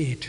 8,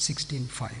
16:5।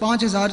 5,000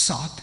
7।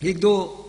1-2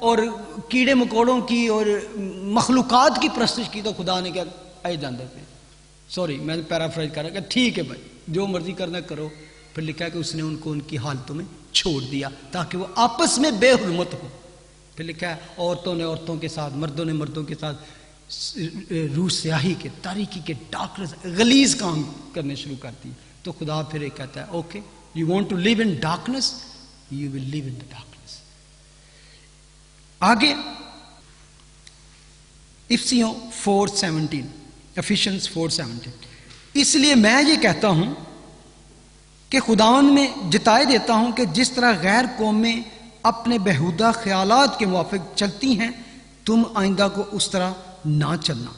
اور کیڑے مکوڑوں کی اور مخلوقات کی پرستش کی تو خدا نے کیا اے جاندے پہ سوری میں پیرافرائز کر رہا کہ ٹھیک ہے بھائی جو مرضی کرنا کرو. پھر لکھا ہے کہ اس نے ان کو ان کی حالتوں میں چھوڑ دیا تاکہ وہ آپس میں بے حرمت ہو. پھر لکھا ہے عورتوں نے عورتوں کے ساتھ مردوں نے مردوں کے ساتھ روح سیاہی کے تاریکی کے ڈارکنس غلیظ کام کرنے شروع کرتی. تو خدا پھر ایک کہتا ہے okay you want to leave in darkness you will leave in the darkness. آگے افسیوں 4:17 Ephesians 4:17 اس لیے میں یہ کہتا ہوں کہ خداوند میں جتائے دیتا ہوں کہ جس طرح غیر قومیں اپنے بہودہ خیالات کے موافق چلتی ہیں تم آئندہ کو اس طرح نہ چلنا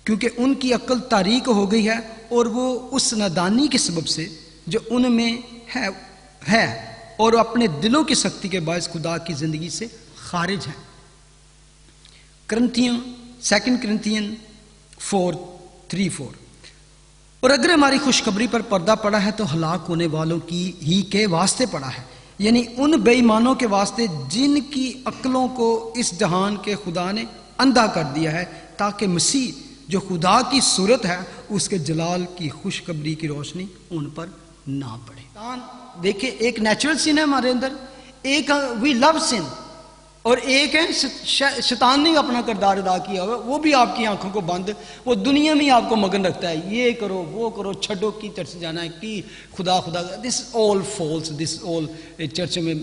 کیونکہ ان کی عقل تاریک ہو گئی ہے اور وہ اس نادانی کے سبب سے جو ان میں ہے اور اپنے دلوں کی سختی کے باعث خدا کی زندگی سے خارج ہیں. 2 کرنتھین 4:3-4 اور اگر ہماری خوشخبری پر پردہ پڑا ہے تو ہلاک ہونے والوں کی ہی کے واسطے پڑا ہے یعنی ان بے ایمانوں کے واسطے جن کی عقلوں کو اس جہان کے خدا نے اندھا کر دیا ہے تاکہ مسیح جو خدا کی صورت ہے اس کے جلال کی خوشخبری کی روشنی ان پر نہ پڑے. دیکھیں ایک نیچرل سن ہے ہمارے اندر, ایک وی لو سن, اور ایک ہے شیطان نے اپنا کردار ادا کیا ہوا, وہ بھی آپ کی آنکھوں کو بند, وہ دنیا میں آپ کو مگن رکھتا ہے, یہ کرو وہ کرو, چھڈو کی طرف سے جانا ہے کہ خدا دس آل فالس, دس آل چرچ میں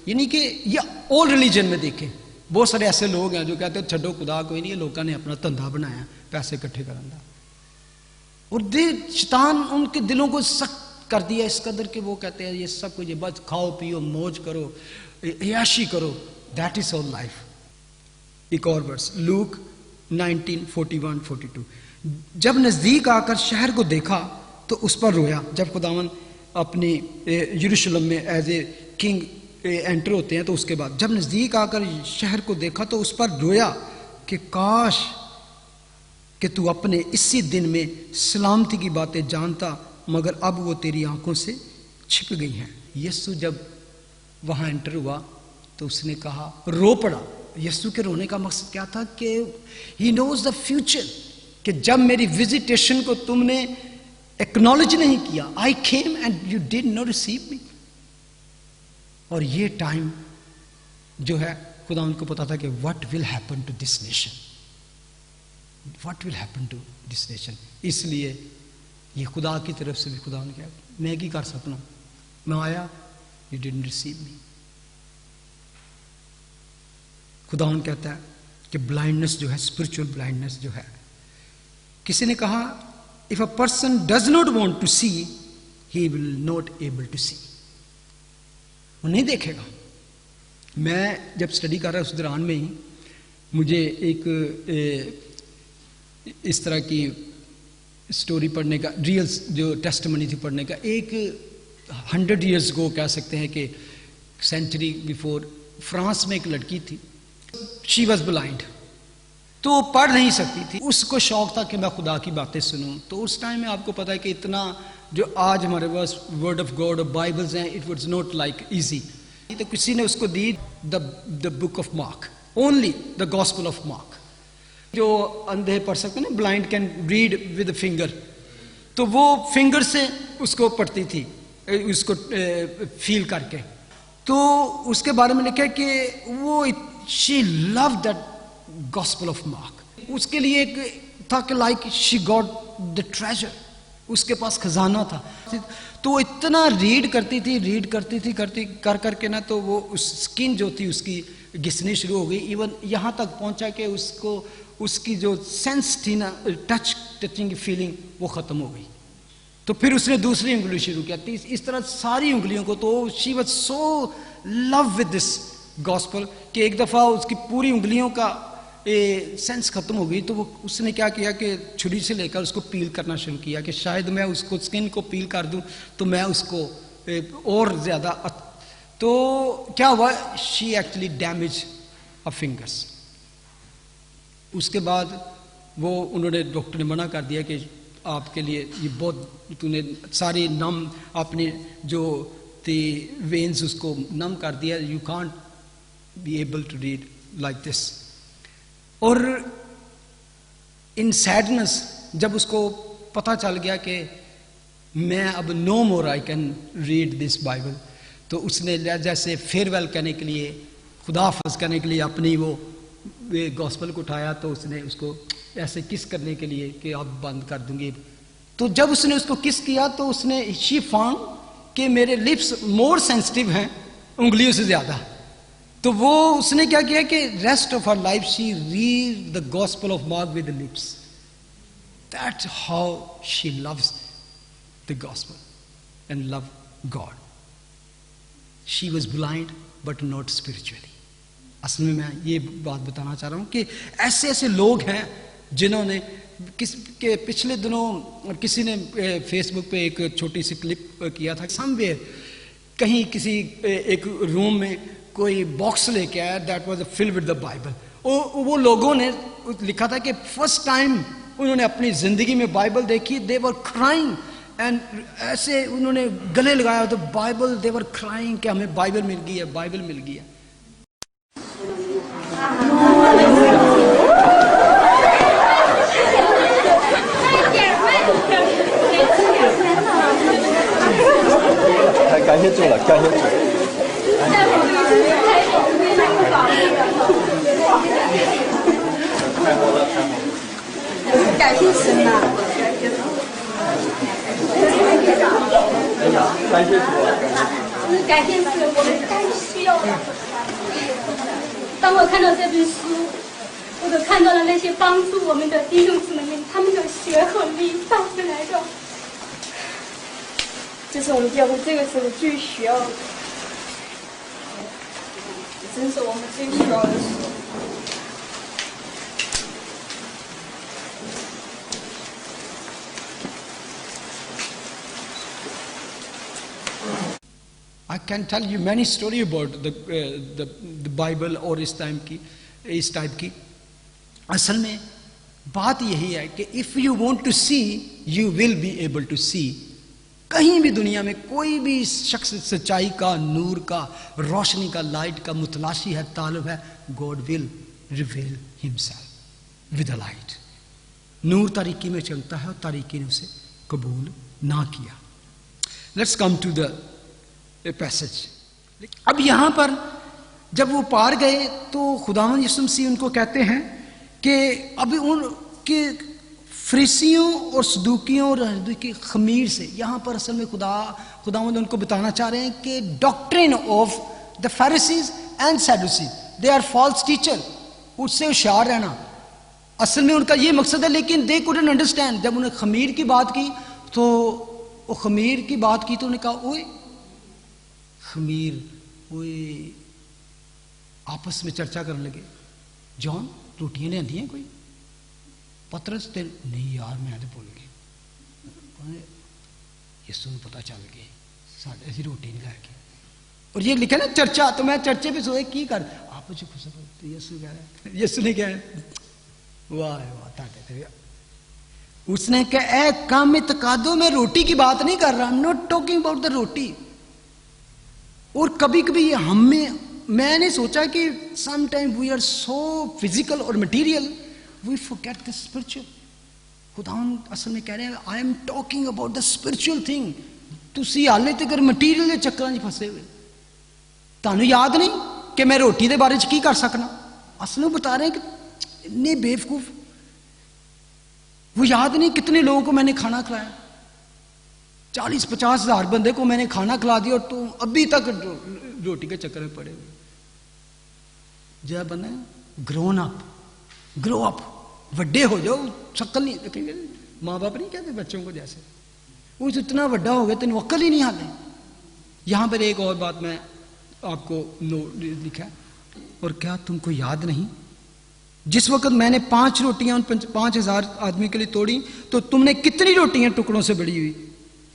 یعنی کہ یہ آل ریلیجن میں دیکھیں بہت سارے ایسے لوگ ہیں جو کہتے ہیں چھڈو خدا کوئی نہیں, لوگوں نے اپنا دھندا بنایا پیسے اکٹھے کرنا, اور شیطان ان کے دلوں کو سخت کر دیا اس قدر کہ وہ کہتے ہیں یہ سب کچھ بس کھاؤ پیو موج کرو عیاشی کرو, دیٹ از آل لائف. ایک اور ورس لوک 19:41-42 جب نزدیک آ کر شہر کو دیکھا تو اس پر رویا. جب خداوند اپنی یروشلم میں ایز اے کنگ انٹر ہوتے ہیں تو اس کے بعد جب نزدیک آ کر شہر کو دیکھا تو اس پر رویا کہ کاش کہ تو اپنے اسی دن میں سلامتی کی باتیں جانتا مگر اب وہ تیری آنکھوں سے چھپ گئی ہیں. یسوع جب وہاں انٹر ہوا تو اس نے کہا رو پڑا. یسوع کے رونے کا مقصد کیا تھا کہ ہی نوز دا فیوچر, کہ جب میری وزیٹیشن کو تم نے ایکنالج نہیں کیا, I came and you did not receive me, اور یہ ٹائم جو ہے خدا ان کو پتا تھا کہ what will happen to this nation, what will happen to this nation. اس لیے یہ خدا کی طرف سے بھی خدا نے کہا میں کی کر سکتا ہوں, میں آیا you didn't receive me. خدا ان کہتا ہے کہ بلائنڈنس جو ہے اسپرچل بلائنڈنس جو ہے, کسی نے کہا if a person does not want to see he will not able to see, وہ نہیں دیکھے گا. میں جب اسٹڈی کر رہا اس دوران میں ہی مجھے ایک اس طرح کی اسٹوری پڑھنے کا, ریئل جو ٹیسٹمنی تھی پڑھنے کا, ایک 100 years ago کہہ سکتے ہیں کہ سینچری بیفور, فرانس میں ایک لڑکی تھی, شی واز بلائنڈ, تو وہ پڑھ نہیں سکتی تھی, اس کو شوق تھا کہ میں خدا کی باتیں سنوں. تو اس ٹائم میں آپ کو پتا ہے کہ اتنا جو آج ہمارے پاس ورڈ آف گاڈ اور بائبلز ہیں, it was not like easy. تو کسی نے اس کو دی the book of Mark, only the gospel of Mark, جو اندھے پڑھ سکتے ہیں, blind can read with finger, تو وہ فنگر سے اس کو پڑھتی تھی, اس کو فیل کر کے. تو اس کے بارے میں لکھا ہے کہ وہ she love that gospel of Mark, اس کے لیے ایک تھا کہ like she got the treasure, اس کے پاس خزانہ تھا. تو وہ اتنا ریڈ کرتی تھی کر کے نا, تو وہ اس سکن جو تھی اس کی گھسنی شروع ہو گئی. ایون یہاں تک پہنچا کہ اس کو اس کی جو سینس تھی نا, ٹچنگ فیلنگ, وہ ختم ہو گئی. تو پھر اس نے دوسری انگلی شروع کیا, اس طرح ساری انگلیوں کو. تو she was so love with this gospel کہ ایک دفعہ اس کی پوری انگلیوں کا سینس ختم ہو گئی. تو وہ اس نے کیا کیا کہ چھری سے لے کر اس کو پیل کرنا شروع کیا کہ شاید میں اس کو سکن کو پیل کر دوں تو میں اس کو اور زیادہ. تو کیا ہوا, she actually damage a fingers. اس کے بعد وہ انہوں نے, ڈاکٹر نے منع کر دیا کہ آپ کے لیے یہ بہت, تو نے ساری نم اپنے جو تھی وینز اس کو نم کر دیا, you can't be able to read like this. اور in sadness جب اس کو پتہ چل گیا کہ میں اب no more I can read this Bible, تو اس نے جیسے فیئر کہنے کے لیے, خدا حافظ کرنے کے لیے اپنی وہ گاسپل کو اٹھایا, تو اس نے اس کو ایسے کس کرنے کے لیے کہ اب بند کر دوں گی. تو جب اس نے اس کو کس کیا تو اس نے she found کہ میرے لپس مور سینسٹیو ہیں انگلیوں سے زیادہ. تو وہ اس نے کیا کیا کہ rest of her life she read the gospel of Mark with lips. That's how she loves the gospel and love God. She was blind but not spiritually. اصل میں یہ بات بتانا چاہ رہا ہوں کہ ایسے ایسے لوگ ہیں جنہوں نے کہ پچھلے دنوں کسی نے فیس بک پہ ایک چھوٹی سی کلپ کیا تھا, سم ویئر کہیں کسی ایک روم میں کوئی باکس لے کے آیا, that was full with the Bible. وہ لوگوں نے لکھا تھا کہ فرسٹ ٹائم انہوں نے اپنی زندگی میں بائبل دیکھی, دے ور کرائنگ اینڈ ایسے انہوں نے گلے لگایا تو بائبل, دے ور کرائنگ کہ ہمیں بائبل مل گئی ہے, بائبل مل گئی ہے.当我看到这本书，我就看到了那些帮助我们的弟兄姊妹们，他们的血和力带进来的，这是我们教会这个时候最需要的，真是我们最需要的时候。I can tell you many story about the Bible اور اس ٹائپ کی. اصل میں بات یہی ہے کہ if you want to see you will be able to see. کہیں بھی دنیا میں کوئی بھی شخص سچائی کا, نور کا, روشنی کا, لائٹ کا متلاشی ہے, طالب ہے, God will reveal himself with the light. نور تاریکی میں چلتا ہے اور تاریکی نے اسے قبول نہ کیا. Let's come to the passage. اب یہاں پر جب وہ پار گئے تو خداوند یسوع مسیح ان کو کہتے ہیں کہ اب ان کے فریسیوں اور صدوقیوں اور کی خمیر سے, یہاں پر اصل میں خداوند ان کو بتانا چاہ رہے ہیں کہ doctrine of the Pharisees and Sadducees, they are false teacher. اس سے ہوشیار رہنا اصل میں ان کا یہ مقصد ہے, لیکن دے کوڈنٹ انڈرسٹینڈ. جب انہیں خمیر کی بات کی تو وہ خمیر کی بات کی تو انہوں نے کہا اوئے خمیر, اوئے آپس میں چرچا کرنے لگے. جان روٹیاں لے ہیں کوئی؟ پترس تے نہیں یار میں تو بھول گئی. یسوع کو پتہ چل گیا ساڈے اسی روٹی نہیں لے کے. اور یہ لکھا نا چرچا, تو میں چرچے پہ سوچے کی کر آپ یسوع کہہ رہا ہے, یسوع نے کہا واہ واہ تے اس نے کہا اے کام اعتقادو, میں روٹی کی بات نہیں کر رہا, I'm not talking about the روٹی. اور کبھی کبھی یہ میں نے سوچا کہ some time we are so physical اور material we forget the spiritual. خداوند اصل میں کہہ رہے ہیں I am talking about the spiritual thing. تسی حالے تک مٹیریل کے چکراں وچ پھسے ہوئے. تانوں یاد نہیں کہ میں روٹی دے بارے کی کر سکنا؟ اصل میں بتا رہے ہیں کہ اتنے بیوقوف, وہ یاد نہیں کتنے لوگوں کو میں نے کھانا کھلایا, 40-50 ہزار بندے کو میں نے کھانا کھلا دیا اور تو ابھی تک روٹی کے چکر میں پڑے ہوئے. جب بندہ گرو اپ, وڈے ہو جاؤ, شکل نہیں دیکھیں گے. ماں باپ نہیں کہتے بچوں کو جیسے وہ اتنا بڑا ہو گیا تین عقل ہی نہیں آتے. یہاں پر ایک اور بات میں آپ کو لکھا ہے, اور کیا تم کو یاد نہیں جس وقت میں نے 5 روٹیاں 5,000 آدمی کے لیے توڑی تو تم نے کتنی روٹیاں ٹکڑوں سے بڑی ہوئی,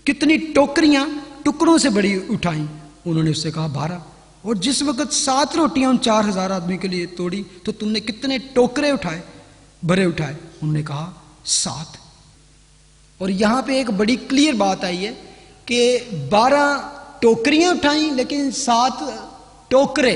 کتنی ٹوکریاں ٹکڑوں سے بڑی اٹھائیں؟ انہوں نے اس سے کہا 12. اور جس وقت 7 روٹیاں 4,000 آدمی کے لیے توڑی تو تم نے کتنے ٹوکرے بھرے اٹھائے؟ انہوں نے کہا 7. اور یہاں پہ ایک بڑی کلیئر بات آئی ہے کہ 12 ٹوکریاں اٹھائیں لیکن 7 ٹوکرے.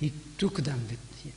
He took them with him,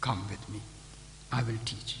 come with me, I will teach you।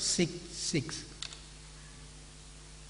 6,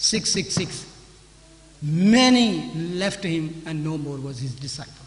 666, many left him and no more was his disciple।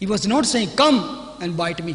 He was not saying come and bite me,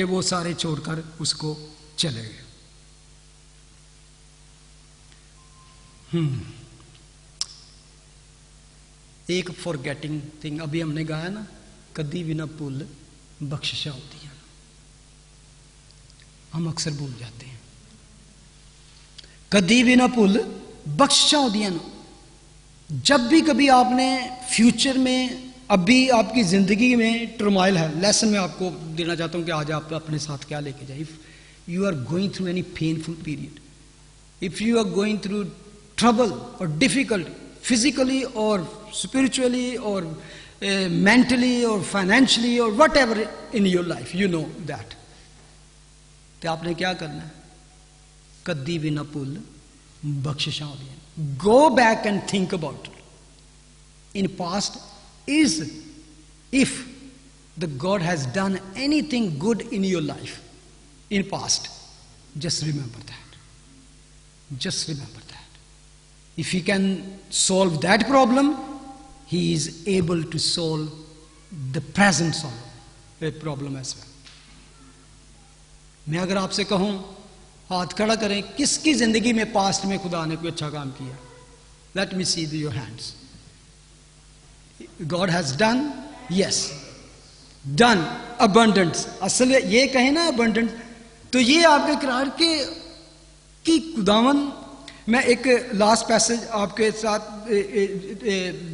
کہ وہ سارے چھوڑ کر اس کو چلے گئے. ایک فارگیٹنگ تھنگ ابھی ہم نے گایا نا, کدی بھی نہ بھول بخششاں ہوتی ہیں. ہم اکثر بھول جاتے ہیں. کدی بھی نہ بھول بخششاں ہوتی ہیں. جب بھی کبھی آپ نے فیوچر میں, ابھی آپ کی زندگی میں ٹرمائل ہے, لیسن میں آپ کو دینا چاہتا ہوں کہ آج آپ اپنے ساتھ کیا لے کے جائیں. If you are going through any painful period, if you are going through trouble or difficulty, physically or spiritually or mentally or financially or whatever in your life, you know that. تو آپ نے کیا کرنا ہے؟ کدی بھی نہ بھول بخششاں ہو گئی. Go back and think about it. In past is if the God has done anything good in your life in past, just remember that. Just remember that. If he can solve that problem, he is able to solve the present problem as well. میں اگر آپ سے کہوں ہاتھ کھڑا کریں, کس کی زندگی میں پاسٹ میں خدا نے کوئی اچھا کام کیا؟ Let me see your hands. God has done, yes, done abundance. اصل یہ کہیں نا abundance, تو یہ آپ کے قرار کے کہ خداوند. میں ایک لاسٹ پیسج آپ کے ساتھ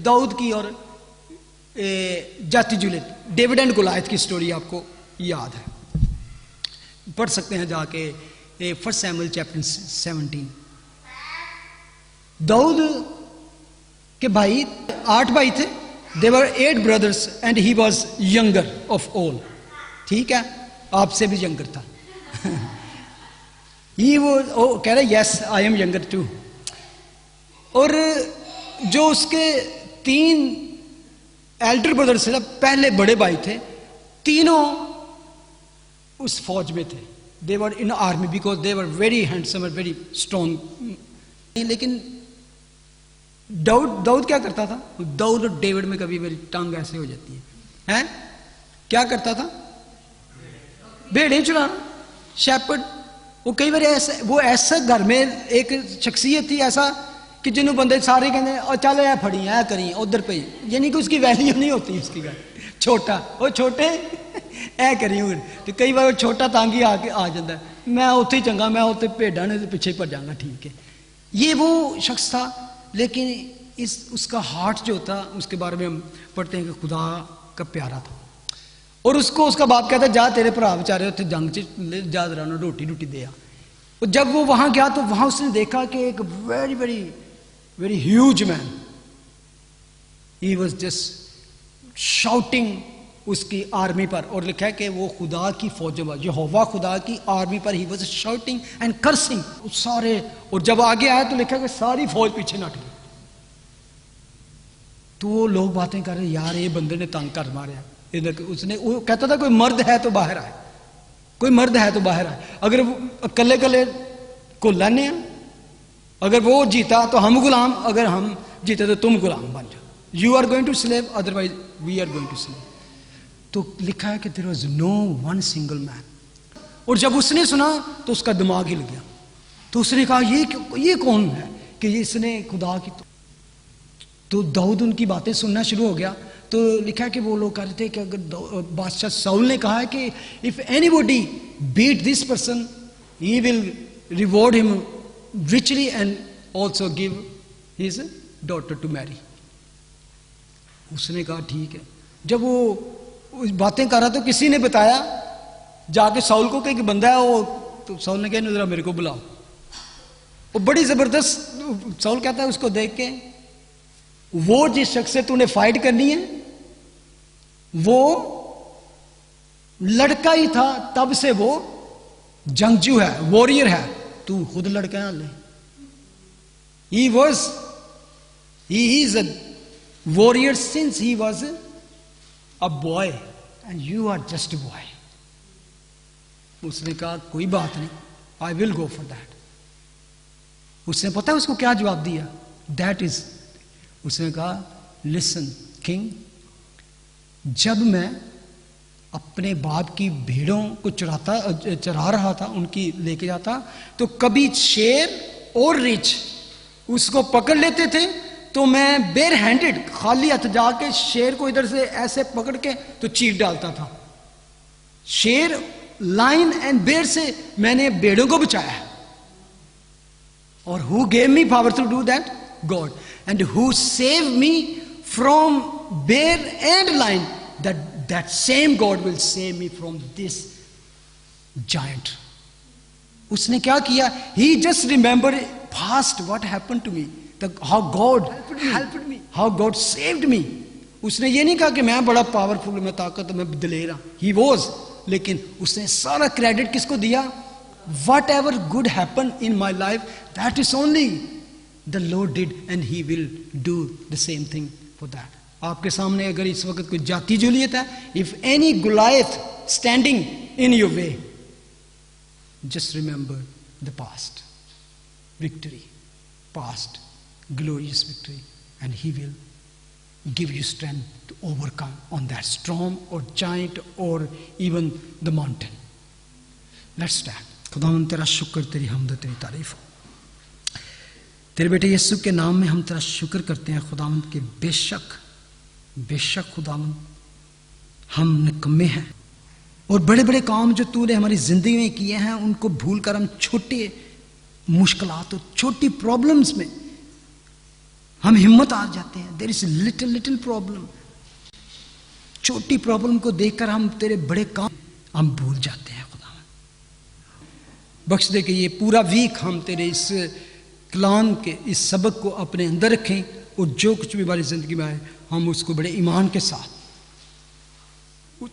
داؤد کی اور جاتی جولیت, ڈیوڈ اینڈ گولیت کی سٹوری آپ کو یاد ہے, پڑھ سکتے ہیں جا کے 1 سیموئیل چیپٹر 17. داؤد کے بھائی 8 بھائی تھے. There were 8 brothers and he was younger of all. ٹھیک ہے, آپ سے بھی younger تھا. کہہ رہے yes I am younger too. اور جو اس کے 3 ایلڈر بردرز تھے, پہلے بڑے بھائی تھے, تینوں اس فوج میں تھے. They were in army because they were very handsome and very strong. لیکن داؤد کیا کرتا تھا؟ داؤد اور ڈیوڈ میں کبھی میری ٹانگ ایسے ہو جاتی ہے. کیا کرتا تھا؟ بھیڑیں چرانا, شیپرڈ. وہ کئی بار ایسا گھر میں ایک شخصیت تھی ایسا کہ جنہوں بندے سارے کہتے ہیں چل اے پھڑی اے کریں ادھر پہ, یعنی کہ اس کی ویلیو نہیں ہوتی اس کی. گھر چھوٹا, وہ چھوٹے اے کری ہوں, تو کئی بار وہ چھوٹا تانگی آ کے آ جاتا ہے, میں اتنے چنگا, میں اتنے بھیڑاں نے پیچھے پڑ جاؤں گا. ٹھیک ہے, یہ وہ شخص تھا. لیکن اس کا ہارٹ جو تھا, اس کے بارے میں ہم پڑھتے ہیں کہ خدا کا پیارا تھا. اور اس کو اس کا باپ کہتا جا تیرے بھرا بیچارے اتنے جنگ چ جا رہا روٹی دے آ. اور جب وہ وہاں گیا تو وہاں اس نے دیکھا کہ ایک very very very huge man, he was just shouting اس کی آرمی پر. اور لکھا ہے کہ وہ خدا کی فوج میں, یہوہ خدا کی army per, he was shouting and cursing سارے. اور جب آگے آیا تو لکھا کہ ساری فوج پیچھے نٹ گئی. تو وہ لوگ باتیں کر رہے, یار یہ بندے نے تنگ کر ماریا. اس نے وہ کہتا تھا کوئی مرد ہے تو باہر آئے, کوئی مرد ہے تو باہر آئے. اگر اکلے کلے کو لانے ہیں, اگر وہ جیتا تو ہم غلام, اگر ہم جیتے تو تم غلام بن جاؤ. You are going to slave, otherwise we are going to slave. تو لکھا ہے کہ there was no one single man. اور جب اس نے سنا تو اس کا دماغ ہل گیا. تو اس نے کہا یہ کون ہے کہ اس نے خدا کی. تو داؤد ان کی باتیں سننا شروع ہو گیا. تو لکھا ہے کہ وہ لوگ کہہ رہے تھے کہ اگر بادشاہ ساؤل نے کہا ہے کہ if anybody beat this person he will reward him richly and also give his daughter to marry. اس نے کہا ٹھیک ہے. جب وہ باتیں کر رہا تو کسی نے بتایا جا کے ساؤل کو کہ بندہ ہے وہ, تو ساؤل نے کہا ذرا میرے کو بلاؤ. وہ بڑی زبردست, ساؤل کہتا ہے اس کو دیکھ کے, وہ جس شخص سے تو نے فائٹ کرنی ہے وہ لڑکا ہی تھا, تب سے وہ جنگجو ہے, واریر ہے, تو خود لڑکا نہ لے. He is a warrior since he was a boy and you are just a boy. اس نے کہا کوئی بات نہیں, I will go for that. اس نے پتا اس کو کیا جواب دیا؟ That is, اس نے کہا listen king, جب میں اپنے باپ کی بھیڑوں کو چرا رہا تھا، ان کی لے کے جاتا، تو کبھی شیر اور ریچھ اس کو پکڑ لیتے تھے، تو میں بیر ہینڈڈ خالی ہاتھ جا کے شیر کو ادھر سے ایسے پکڑ کے تو چیٹ ڈالتا تھا. شیر، لائن اینڈ بیر سے میں نے بھیڑوں کو بچایا ہے. اور who gave me power to do that? God. And who saved me from bear and lion? That same God will save me from this giant. اس نے کیا کیا؟ He just remembered past what happened to me. How God helped me. How God saved me. اس نے یہ نہیں کہا کہ میں بڑا پاورفل، میں طاقت، میں دلیر ہوں. He was. لیکن اس نے سارا کریڈٹ کس کو دیا؟ Whatever good happened in my life, that is only the Lord did, and He will do the same thing for that. آپ کے سامنے اگر اس وقت کوئی جاتی جولیت ہے، if any Goliath standing in your way, just remember the past victory, past glorious victory, and He will give you strength to overcome on that storm or giant or even the mountain. Let's stand. خداوند تیرا شکر، تیری حمد، تیری تعریف ہو. تیرے بیٹے یسوع کے نام میں ہم تیرا شکر کرتے ہیں خداوند کہ بے شک خداوند ہم نکمے ہیں، اور بڑے بڑے کام جو تو نے ہماری زندگی میں کیے ہیں ان کو بھول کر ہم چھوٹے مشکلات اور چھوٹی پرابلمز میں ہم ہمت آ جاتے ہیں. دیر از لٹل پرابلم، چھوٹی پرابلم کو دیکھ کر ہم تیرے بڑے کام ہم بھول جاتے ہیں. بخش دے کہ یہ پورا ویک ہم تیرے اس کلام کے اس سبق کو اپنے اندر رکھیں، اور جو کچھ بھی ہماری زندگی میں آئے ہم اس کو بڑے ایمان کے ساتھ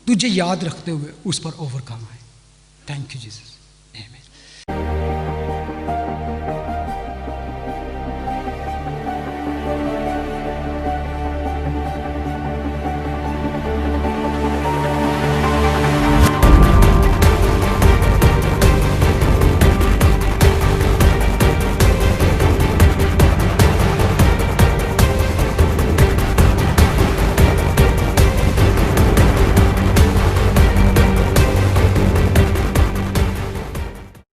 تجھے یاد رکھتے ہوئے اس پر اوور کم آئے. Thank you Jesus.